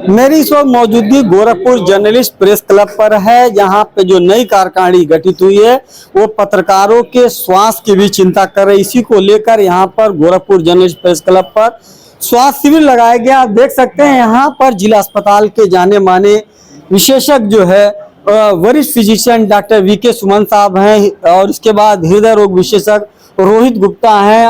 मेरी इस वक्त मौजूदगी गोरखपुर जर्नलिस्ट प्रेस क्लब पर है, जहां पे जो नई कार्यकारिणी गठित हुई है वो पत्रकारों के स्वास्थ्य की भी चिंता कर रही है। इसी को लेकर यहां पर गोरखपुर जर्नलिस्ट प्रेस क्लब पर स्वास्थ्य शिविर लगाया गया। आप देख सकते हैं यहाँ पर जिला अस्पताल के जाने माने विशेषज्ञ जो है वरिष्ठ फिजिशियन डॉक्टर वीके सुमन साहब हैं, और इसके बाद हृदय रोग विशेषज्ञ रोहित गुप्ता हैं,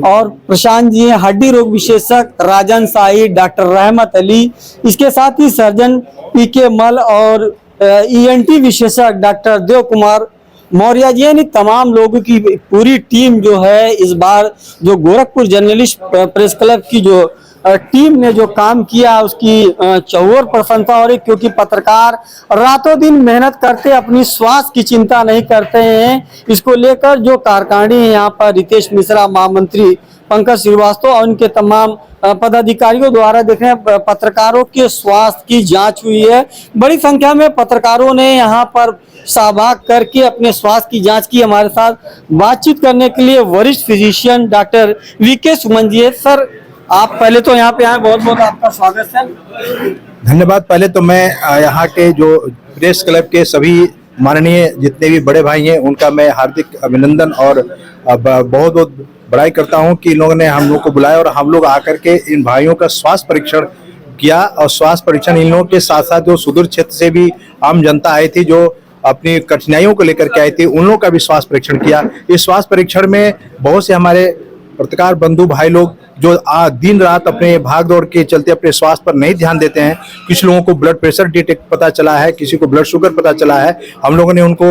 और प्रशांत जी हैं हड्डी रोग विशेषज्ञ राजन साई, डॉक्टर रहमत अली, इसके साथ ही सर्जन पीके मल और ईएनटी विशेषज्ञ डॉक्टर देव कुमार मौर्य जी। यानी तमाम लोगों की पूरी टीम जो है इस बार जो गोरखपुर जर्नलिस्ट प्रेस क्लब की जो टीम ने जो काम किया उसकी चौर प्रशंसा हो रही, क्योंकि पत्रकार रातों दिन मेहनत करते अपनी स्वास्थ्य की चिंता नहीं करते हैं। इसको लेकर जो कार्यकारिणी है यहाँ पर रितेश मिश्रा, महामंत्री पंकज श्रीवास्तव और उनके तमाम पदाधिकारियों द्वारा देख रहे हैं पत्रकारों के स्वास्थ्य की जांच हुई है। बड़ी संख्या में पत्रकारों ने यहाँ पर सहभाग करके अपने स्वास्थ्य की जांच की। हमारे साथ बातचीत करने के लिए वरिष्ठ physician doctor VK Suman ji है। सर, आप पहले तो यहाँ पे आए, बहुत बहुत आपका स्वागत है। धन्यवाद। पहले तो मैं यहाँ के जो प्रेस क्लब के सभी माननीय जितने भी बड़े भाई हैं उनका मैं हार्दिक अभिनंदन और बहुत बहुत बड़ाई करता हूँ कि इन लोगों ने हम लोग को बुलाया और हम लोग आकर के इन भाइयों का स्वास्थ्य परीक्षण किया। और स्वास्थ्य परीक्षण इन लोगों के साथ साथ जो सुदूर क्षेत्र से भी आम जनता आई थी जो अपनी कठिनाइयों को लेकर के आई थी, उन लोगों का भी स्वास्थ्य परीक्षण किया। इस स्वास्थ्य परीक्षण में बहुत से हमारे पत्रकार बंधु भाई लोग जो दिन रात अपने भाग दौड़ के चलते अपने स्वास्थ्य पर नहीं ध्यान देते हैं। कुछ लोगों को ब्लड प्रेशर डिटेक्ट पता चला है, किसी को ब्लड शुगर पता चला है। हम लोगों ने उनको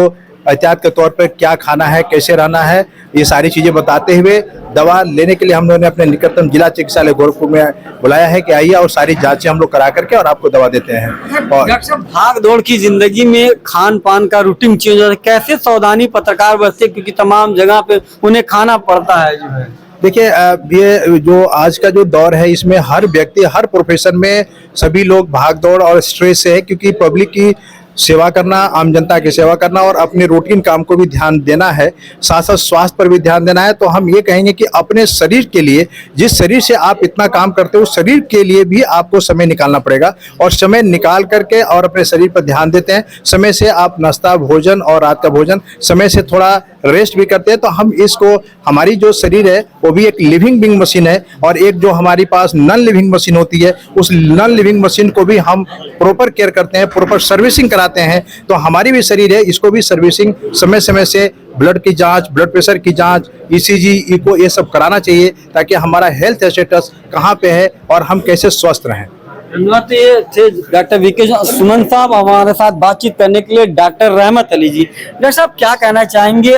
एहतियात के तौर पर क्या खाना है, कैसे रहना है, ये सारी चीजें बताते हुए दवा लेने के लिए हम लोगों ने अपने निकटतम जिला चिकित्सालय गोरखपुर में बुलाया है कि आइए और सारी जांचें हम लोग करा करके और आपको दवा देते हैं। और डॉक्टर साहब, भाग दौड़ की जिंदगी में खान पान का रूटीन चेंज हो जाता है, कैसे सावधानी पत्रकार बरते, क्योंकि तमाम जगह पे उन्हें खाना पड़ता है जो है। देखिए, ये जो आज का जो दौर है इसमें हर व्यक्ति हर प्रोफेशन में सभी लोग भागदौड़ और स्ट्रेस से है, क्योंकि पब्लिक की सेवा करना, आम जनता की सेवा करना और अपने रूटीन काम को भी ध्यान देना है, साथ साथ स्वास्थ्य पर भी ध्यान देना है। तो हम ये कहेंगे कि अपने शरीर के लिए, जिस शरीर से आप इतना काम करते हो, शरीर के लिए भी आपको समय निकालना पड़ेगा। और समय निकाल करके और अपने शरीर पर ध्यान देते हैं, समय से आप नाश्ता, भोजन और रात का भोजन समय से थोड़ा रेस्ट भी करते हैं, तो हम इसको, हमारी जो शरीर है वो भी एक लिविंग बिंग मशीन है, और एक जो हमारी पास नॉन लिविंग मशीन होती है उस नॉन लिविंग मशीन को भी हम प्रॉपर केयर करते हैं, प्रॉपर सर्विसिंग कराते हैं। तो हमारी भी शरीर है, इसको भी सर्विसिंग समय समय से ब्लड की जांच, ब्लड प्रेशर की जांच, ईसीजी, इको, ये सब कराना चाहिए, ताकि हमारा हेल्थ स्टेटस कहाँ पे है और हम कैसे स्वस्थ रहें। धन्यवाद। थे डॉक्टर वीके सुमन साहब हमारे साथ बातचीत करने के लिए। डॉक्टर रहमत अली जी, डॉक्टर साहब क्या कहना चाहेंगे?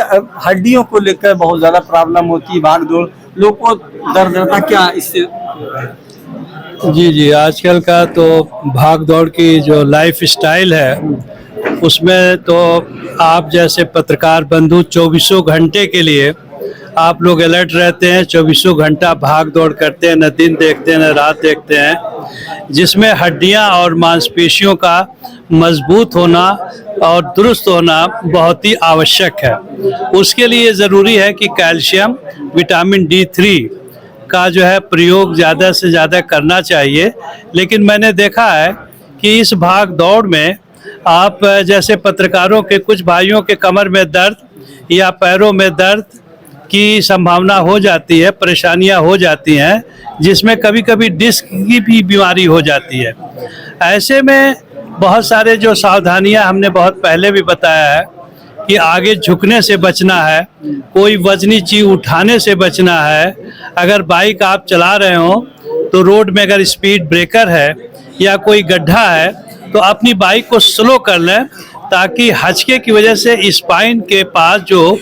हड्डियों को लेकर बहुत ज्यादा प्रॉब्लम होती है, भाग दौड़, लोग को दर्द रहता, क्या इससे? जी, आजकल का तो भाग दौड़ की जो लाइफ स्टाइल है उसमें तो आप जैसे पत्रकार बंधु 24 घंटे के लिए आप लोग अलर्ट रहते हैं, 24 घंटा भाग दौड़ करते हैं, न दिन देखते हैं न रात देखते हैं, जिसमें हड्डियां और मांसपेशियों का मजबूत होना और दुरुस्त होना बहुत ही आवश्यक है। उसके लिए ज़रूरी है कि कैल्शियम, विटामिन D3 का जो है प्रयोग ज़्यादा से ज़्यादा करना चाहिए। लेकिन मैंने देखा है कि इस भाग दौड़ में आप जैसे पत्रकारों के कुछ भाइयों के कमर में दर्द या पैरों में दर्द की संभावना हो जाती है, परेशानियां हो जाती हैं, जिसमें कभी कभी डिस्क की भी बीमारी हो जाती है। ऐसे में बहुत सारे जो सावधानियां हमने बहुत पहले भी बताया है कि आगे झुकने से बचना है, कोई वजनी चीज उठाने से बचना है। अगर बाइक आप चला रहे हो तो रोड में अगर स्पीड ब्रेकर है या कोई गड्ढा है तो अपनी बाइक को स्लो कर लें, ताकि हचके की वजह से स्पाइन के पास जो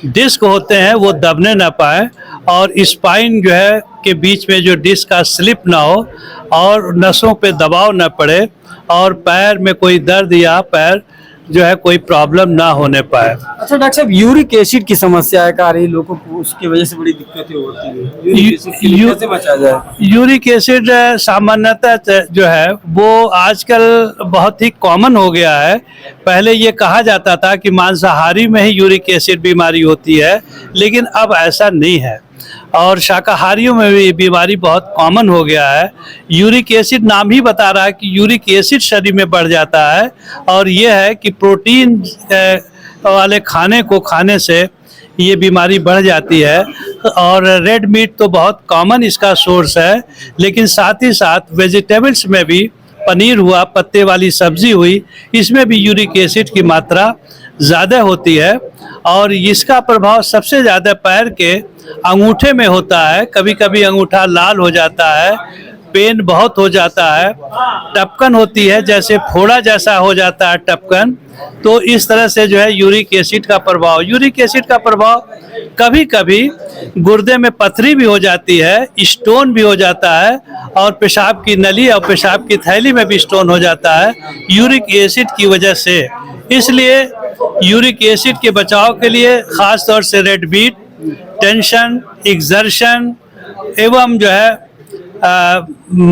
डिस्क होते हैं वो दबने ना पाए और स्पाइन जो है के बीच में जो डिस्क का स्लिप ना हो और नसों पे दबाव ना पड़े और पैर में कोई दर्द या पैर जो है कोई प्रॉब्लम ना होने पाए। अच्छा डॉक्टर साहब, यूरिक एसिड की समस्या है आ रही लोगों को, उसकी वजह से बड़ी दिक्कतें होती है, यूरिक एसिड के लिए कैसे बचा जाए? यूरिक एसिड सामान्यतः जो है वो आजकल बहुत ही कॉमन हो गया है। पहले ये कहा जाता था कि मांसाहारी में ही यूरिक एसिड बीमारी होती है, लेकिन अब ऐसा नहीं है। और शाकाहारियों में भी बीमारी बहुत कॉमन हो गया है। यूरिक एसिड नाम ही बता रहा है कि यूरिक एसिड शरीर में बढ़ जाता है, और ये है कि प्रोटीन वाले खाने को खाने से ये बीमारी बढ़ जाती है। और रेड मीट तो बहुत कॉमन इसका सोर्स है, लेकिन साथ ही साथ वेजिटेबल्स में भी पनीर हुआ, पत्ते वाली सब्जी हुई, इसमें भी यूरिक एसिड की मात्रा ज़्यादा होती है। और इसका प्रभाव सबसे ज़्यादा पैर के अंगूठे में होता है। कभी कभी अंगूठा लाल हो जाता है, पेन बहुत हो जाता है, टपकन होती है, जैसे फोड़ा जैसा हो जाता है टपकन। तो इस तरह से जो है यूरिक एसिड का प्रभाव कभी कभी गुर्दे में पथरी भी हो जाती है, स्टोन भी हो जाता है, और पेशाब की नली और पेशाब की थैली में भी स्टोन हो जाता है यूरिक एसिड की वजह से। इसलिए यूरिक एसिड के बचाव के लिए ख़ास तौर से रेड मीट, टेंशन, एक्सर्शन एवं जो है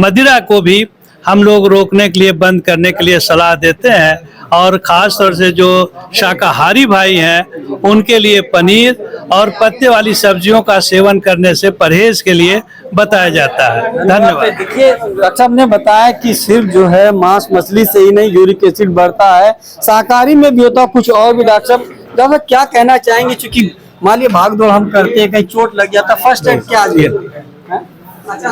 मदिरा को भी हम लोग रोकने के लिए, बंद करने के लिए सलाह देते हैं। और ख़ास तौर से जो शाकाहारी भाई हैं उनके लिए पनीर और पत्ते वाली सब्जियों का सेवन करने से परहेज के लिए बताया जाता है। धन्यवाद। देखिए, डॉक्टर साहब ने बताया कि सिर्फ जो है मांस मछली से ही नहीं यूरिक एसिड बढ़ता है, शाकाहारी में भी होता है, कुछ और भी। डॉक्टर साहब क्या कहना चाहेंगे, चूंकि मान लिया भाग दौड़ हम करते हैं, कहीं चोट लग जाता, फर्स्ट एड क्या दिया? अच्छा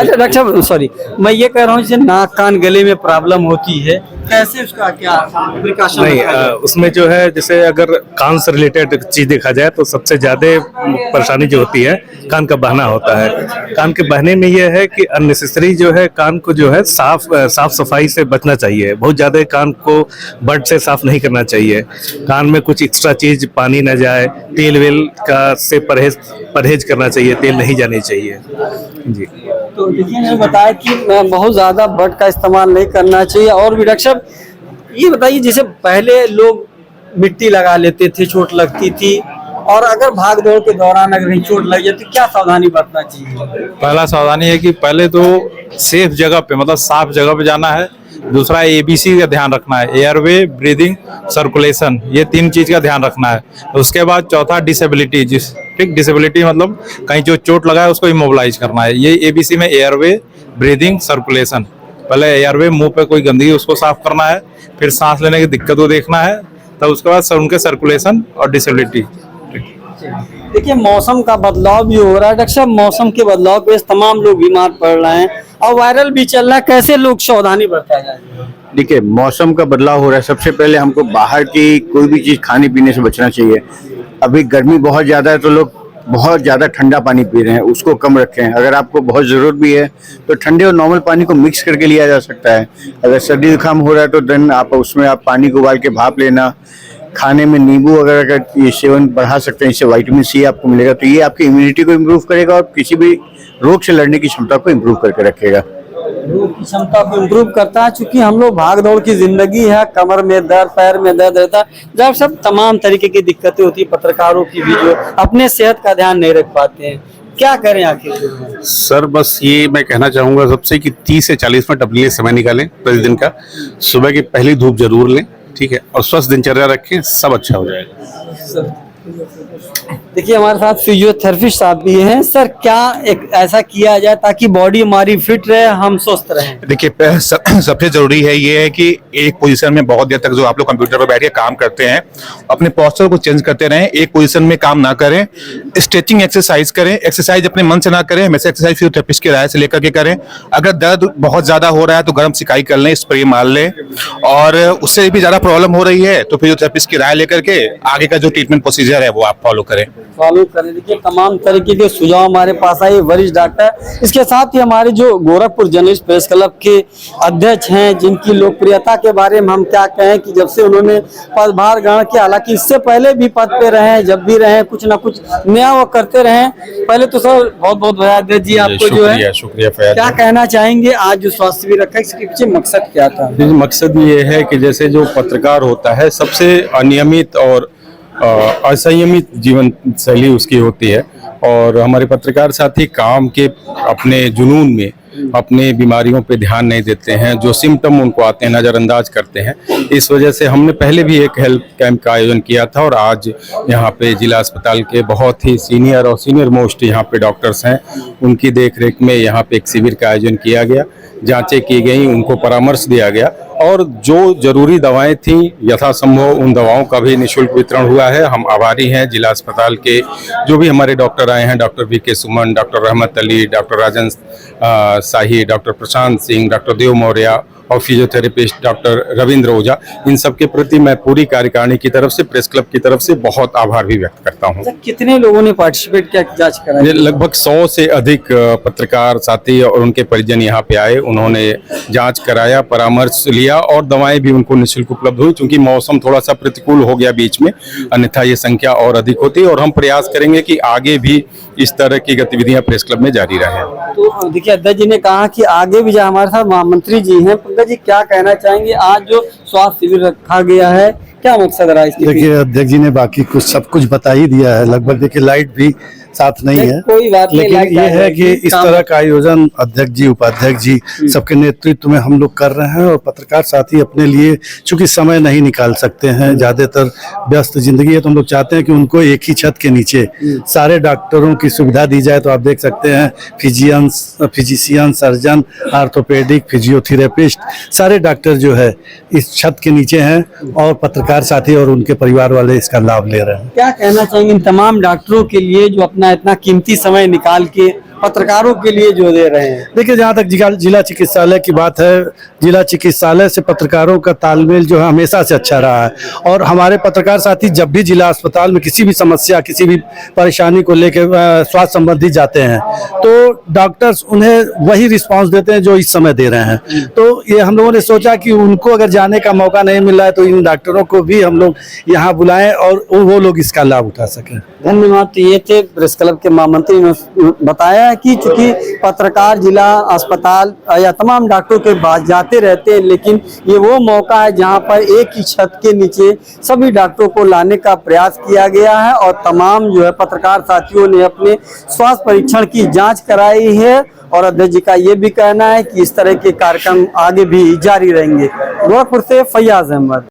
डॉक्टर साहब, सॉरी, मैं ये कह रहा हूँ जैसे नाक कान गले में प्रॉब्लम होती है, कैसे उसका क्या प्रिकॉशन? नहीं, उसमें जो है, जैसे अगर कान से रिलेटेड चीज देखा जाए तो सबसे ज्यादा परेशानी जो होती है कान का बहना होता है। कान के बहने में यह है कि अननेसेसरी जो है कान को जो है साफ सफाई से बचना चाहिए। बहुत ज्यादा कान को बड से साफ नहीं करना चाहिए। कान में कुछ एक्स्ट्रा चीज पानी न जाए, तेल वेल का से परहेज करना चाहिए, तेल नहीं जानी चाहिए जी। तो देखिए, मैंने बताया कि बहुत ज्यादा बड का इस्तेमाल नहीं करना चाहिए। और भी डॉक्टर साहब ये बताइए, जैसे पहले लोग मिट्टी लगा लेते थे, चोट लगती थी, और अगर भाग दौड़ के दौरान अगर कहीं चोट लग जाए तो क्या सावधानी बरतना चाहिए? पहला सावधानी है कि पहले तो सेफ जगह पे, मतलब साफ जगह पे जाना है। दूसरा ABC का ध्यान रखना है, एयरवे, ब्रीदिंग, सर्कुलेशन, ये 3 चीज का ध्यान रखना है। उसके बाद चौथा डिसेबिलिटी, ठीक, डिसेबिलिटी मतलब कहीं जो चोट लगा है उसको इमोबिलाइज करना है। ये ABC में एयरवे, ब्रीदिंग, सर्कुलेशन। पहले एयरवे, मुंह पे कोई गंदगी उसको साफ करना है, फिर सांस लेने की दिक्कत को देखना है, तब उसके बाद उनके सर्कुलेशन और डिसेबिलिटी। देखिए, मौसम का बदलाव भी हो रहा है डॉक्टर साहब, मौसम के बदलाव पे तमाम लोग बीमार पड़ रहे हैं और वायरल भी चल रहा है, कैसे लोग सावधानी बरता जाए? देखिए, मौसम का बदलाव हो रहा है, सबसे पहले हमको बाहर की कोई भी चीज खाने पीने से बचना चाहिए। अभी गर्मी बहुत ज्यादा है तो लोग बहुत ज्यादा ठंडा पानी पी रहे हैं, उसको कम रखें। अगर आपको बहुत जरूरत भी है तो ठंडे और नॉर्मल पानी को मिक्स करके लिया जा सकता है। अगर सर्दी जुकाम हो रहा है तो देन आप उसमें पानी को उबाल के भाप लेना। खाने में नींबू अगर ये सेवन बढ़ा सकते हैं, इससे विटामिन C आपको मिलेगा, तो ये आपकी इम्यूनिटी को इम्प्रूव करेगा और किसी भी रोग से लड़ने की क्षमता को इम्प्रूव करके रखेगा। रोग की क्षमता को इम्प्रूव करता है, चूंकि हम लोग भाग दौड़ की जिंदगी है, कमर में दर्द, पैर में दर्द रहता है, जब सब तमाम तरीके की दिक्कतें होती है, पत्रकारों की भी जो अपने सेहत का ध्यान नहीं रख पाते हैं, क्या करें आखिर? सर बस ये मैं कहना चाहूँगा सबसे कि 30 से 40 मिनट अपने लिए समय निकालें प्रतिदिन का। सुबह की पहली धूप जरूर लें, ठीक है, और स्वस्थ दिनचर्या रखें, सब अच्छा हो जाएगा। देखिए, हमारे साथ फिजियोथेरेपिस्ट साहब भी हैं। सर, क्या एक ऐसा किया जाए ताकि बॉडी हमारी फिट रहे, हम स्वस्थ रहें? देखिए, सबसे जरूरी है ये है कि एक पोजीशन में बहुत देर तक जो आप लोग कंप्यूटर पर बैठ के काम करते हैं, अपने पोस्चर को चेंज करते रहें, एक पोजीशन में काम ना करें। स्ट्रेचिंग एक्सरसाइज करें, एक्सरसाइज अपने मन से ना करें, हमेशा एक्सरसाइज फिजियोथेरेपिस्ट की राय से लेकर के करें। अगर दर्द बहुत ज्यादा हो रहा है तो गर्म सिकाई कर लें, स्प्रे मार लें, और उससे भी ज्यादा प्रॉब्लम हो रही है तो फिजियोथेरेपिस्ट की राय लेकर के आगे का जो ट्रीटमेंट प्रोसीजर है वो आप फॉलो करें। देखिए, तमाम तरीके के सुझाव हमारे पास आए वरिष्ठ डॉक्टर। इसके साथ ही हमारे जो गोरखपुर जर्नलिस्ट प्रेस क्लब के अध्यक्ष हैं, जिनकी लोकप्रियता के बारे में हम क्या कहें कि जब से उन्होंने पदभार ग्रहण किया, हालांकि इससे पहले भी पद पे रहे, जब भी रहे कुछ ना कुछ नया वो करते रहे। पहले तो सर बहुत बहुत बधाई जी आपको, जो है शुक्रिया। क्या कहना चाहेंगे, आज जो स्वास्थ्य भी रखा, इसके पीछे मकसद क्या था? मकसद ये है कि जैसे जो पत्रकार होता है सबसे अनियमित और असंयमित जीवन शैली उसकी होती है, और हमारे पत्रकार साथी काम के अपने जुनून में अपनी बीमारियों पे ध्यान नहीं देते हैं, जो सिम्टम उनको आते हैं नज़रअंदाज करते हैं। इस वजह से हमने पहले भी एक हेल्थ कैंप का आयोजन किया था और आज यहाँ पे जिला अस्पताल के बहुत ही सीनियर और सीनियर मोस्ट यहाँ पे डॉक्टर्स हैं, उनकी देखरेख में यहाँ पे एक शिविर का आयोजन किया गया, जांचें की गई, उनको परामर्श दिया गया और जो जरूरी दवाएं थी यथासंभव उन दवाओं का भी निःशुल्क वितरण हुआ है। हम आभारी हैं जिला अस्पताल के जो भी हमारे डॉक्टर आए हैं, डॉक्टर वी.के. सुमन, डॉक्टर रहमत अली, डॉक्टर राजन शाही, डॉक्टर प्रशांत सिंह, डॉक्टर देव मौर्य और फिजियोथेरेपिस्ट डॉक्टर रविंद्र ओझा, इन सब के प्रति मैं पूरी कार्यकारिणी की तरफ से, प्रेस क्लब की तरफ से बहुत आभार भी व्यक्त करता हूँ। कितने लोगों ने पार्टिसिपेट किया जांच कराने? लगभग 100 से अधिक पत्रकार साथी और उनके परिजन यहाँ पे आए, उन्होंने जांच कराया, परामर्श लिया और दवाएं भी उनको निःशुल्क उपलब्ध हुई। क्योंकि मौसम थोड़ा सा प्रतिकूल हो गया बीच में, अन्यथा ये संख्या और अधिक होती और हम प्रयास करेंगे कि आगे भी इस तरह की गतिविधियां प्रेस क्लब में जारी रहें। तो देखिए, अध्यक्ष जी ने कहा कि आगे भी जो हमारे साथ महामंत्री जी हैं, पंकज जी क्या कहना चाहेंगे? आज जो स्वास्थ्य शिविर रखा गया है, क्या मकसद रहा इसके? देखिए, अध्यक्ष जी ने बाकी कुछ सब कुछ बता ही दिया है लगभग। देखिए, लाइट भी साथ नहीं है, कोई बात नहीं, लेकिन ये है कि इस तरह का आयोजन अध्यक्ष जी, उपाध्यक्ष जी सबके नेतृत्व में हम लोग कर रहे हैं और पत्रकार साथी अपने लिए चूंकि समय नहीं निकाल सकते हैं, ज्यादातर व्यस्त जिंदगी है, तो हम लोग चाहते हैं कि उनको एक ही छत के नीचे सारे डॉक्टरों की सुविधा दी जाए। तो आप देख सकते हैं फिजिशियन, सर्जन, आर्थोपेडिक, फिजियोथेरेपिस्ट, सारे डॉक्टर जो है इस छत के नीचे हैं और पत्रकार साथी और उनके परिवार वाले इसका लाभ ले रहे हैं। क्या कहना चाहेंगे इन तमाम डॉक्टरों के लिए जो अपना इतना कीमती समय निकाल के पत्रकारों के लिए जो दे रहे हैं? देखिए, जहाँ तक जिला चिकित्सालय की बात है, जिला चिकित्सालय से पत्रकारों का तालमेल जो है हमेशा से अच्छा रहा है और हमारे पत्रकार साथी जब भी जिला अस्पताल में किसी भी समस्या, किसी भी परेशानी को लेकर स्वास्थ्य संबंधी जाते हैं तो डॉक्टर्स उन्हें वही रिस्पांस देते हैं जो इस समय दे रहे हैं। तो ये हम लोगों ने सोचा कि उनको अगर जाने का मौका नहीं मिल रहा है तो इन डॉक्टरों को भी हम लोग यहाँ बुलाएं और वो लोग इसका लाभ उठा सकें। धन्यवाद। तो ये थे प्रेस क्लब के महामंत्री ने बताया कि चूंकि पत्रकार जिला अस्पताल या तमाम डॉक्टरों के पास जाते रहते हैं, लेकिन ये वो मौका है जहां पर एक ही छत के नीचे सभी डॉक्टरों को लाने का प्रयास किया गया है और तमाम जो है पत्रकार साथियों ने अपने स्वास्थ्य परीक्षण की जांच कराई है। और अध्यक्ष जी का ये भी कहना है कि इस तरह के कार्यक्रम आगे भी जारी रहेंगे। गोरखपुर से फैयाज अहमद।